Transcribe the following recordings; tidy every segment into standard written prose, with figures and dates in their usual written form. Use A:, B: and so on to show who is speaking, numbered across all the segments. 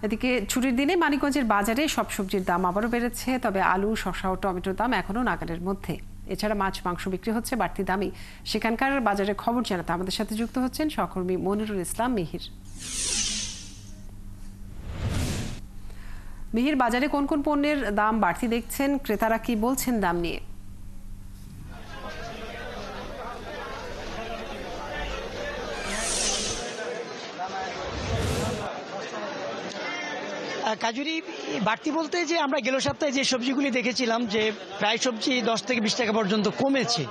A: এদিকে ছুটির দিনে মানিকগঞ্জের বাজারে সব সবজির দাম আবারও বেড়েছে, তবে আলু, শসা ও টমেটোর দাম এখনো নাগালের মধ্যে। এছাড়া মাছ, মাংস বিক্রি হচ্ছে বাড়তি দামে। সেখানকার বাজারের খবর জানাতে আমাদের সাথে যুক্ত হচ্ছেন সহকর্মী মনিরুল ইসলাম মিহির। মিহির, বাজারে কোন কোন পণ্যের দাম বাড়তি দেখছেন, ক্রেতারা কি বলছেন দাম নিয়ে?
B: কাজুরি বাড়তি বলতে যে আমরা গেল সপ্তাহে যে সবজিগুলি দেখেছিলাম যে প্রায় সবজি 10 থেকে 20 টাকা পর্যন্ত কমেছে,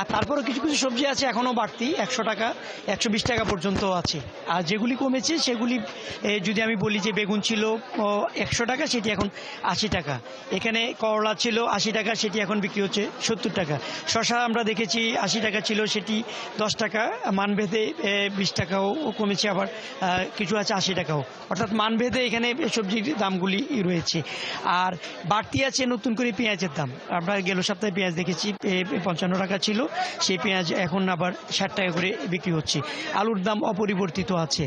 B: আর তারপরও কিছু কিছু সবজি আছে এখনও বাড়তি 100 টাকা 120 টাকা পর্যন্ত আছে। আর যেগুলি কমেছে সেগুলি যদি আমি বলি যে বেগুন ছিল 100 টাকা, সেটি এখন 80 টাকা। এখানে করলা ছিল 80 টাকা, সেটি এখন বিক্রি হচ্ছে 70 টাকা। শসা আমরা দেখেছি 80 টাকা ছিল, সেটি 10 টাকা। মানভেদে 20 টাকাও কমেছে, আবার কিছু আছে 80 টাকাও। অর্থাৎ মানভেদে এখানে সবজির দামগুলি রয়েছে। আর বাড়তি আছে নতুন করে পেঁয়াজের দাম। আমরা গেল সপ্তাহে পেঁয়াজ দেখেছি 55 টাকা ছিল, সেই পেঁয়াজ এখন আবার 60 টাকা করে বিক্রি হচ্ছে। আলুর দাম অপরিবর্তিত আছে।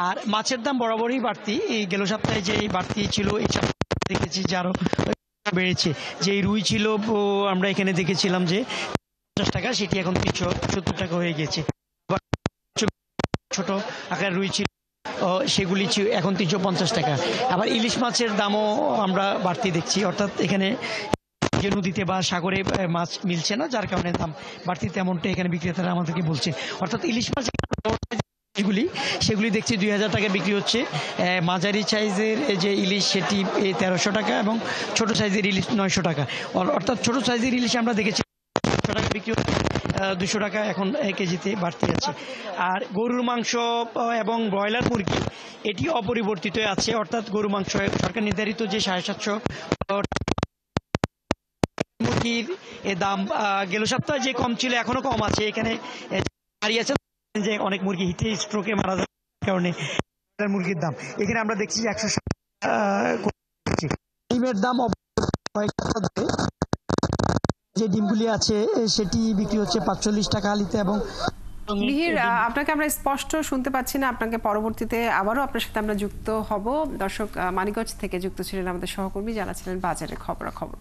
B: আর মাছের দাম বরাবরই বাড়তি। এই গেল সপ্তাহে যে বাড়তি ছিল এই সপ্তাহে দেখেছি যে আরো বেড়েছে। যে রুই ছিল আমরা এখানে দেখেছিলাম যে 50 টাকা, সেটি এখন 370 টাকা হয়ে গেছে। ছোট আকার রুই ছিল সেগুলি এখন 350 টাকা। আবার ইলিশ মাছের দামও আমরা বাড়তি দেখছি। অর্থাৎ এখানে যে নদীতে বা সাগরে মাছ মিলছে না, যার কারণে দাম বাড়তি, তেমনটা এখানে বিক্রেতারা আমাদেরকে বলছে। অর্থাৎ ইলিশ মাছ সেগুলি দেখছি 2000 টাকা বিক্রি হচ্ছে। মাঝারি সাইজের যে ইলিশ সেটি 1300 টাকা এবং ছোট সাইজের ইলিশ 900 টাকা। অর্থাৎ ছোট সাইজের ইলিশ আমরা দেখেছি 100 টাকা বিক্রি হচ্ছে, 200 টাকা এখন কেজিতে বাড়তি আছে। আর গরুর মাংস এবং ব্রয়লার মুরগি এটি অপরিবর্তিত আছে। অর্থাৎ গরু মাংস সরকার নির্ধারিত যে 750 মুরগির দাম গেল সপ্তাহে যে কম ছিল এখনো কম আছে। এখানে দাঁড়িয়ে আছে যে অনেক মুরগি হিটে স্ট্রোকে মারা যাওয়ার কারণে মুরগির দাম এখানে আমরা দেখছি যে 100 ডিমের দাম যে ডিমগুলি আছে সেটি বিক্রি হচ্ছে 45 টাকা আলিতে। এবং
A: মিহির, আপনাকে আমরা স্পষ্ট শুনতে পাচ্ছি না। আপনাকে পরবর্তীতে আবারও আপনার সাথে আমরা যুক্ত হব। দর্শক, মানিকগঞ্জ থেকে যুক্ত ছিলেন আমাদের সহকর্মী, জানাচ্ছিলেন বাজারের খবরাখবর।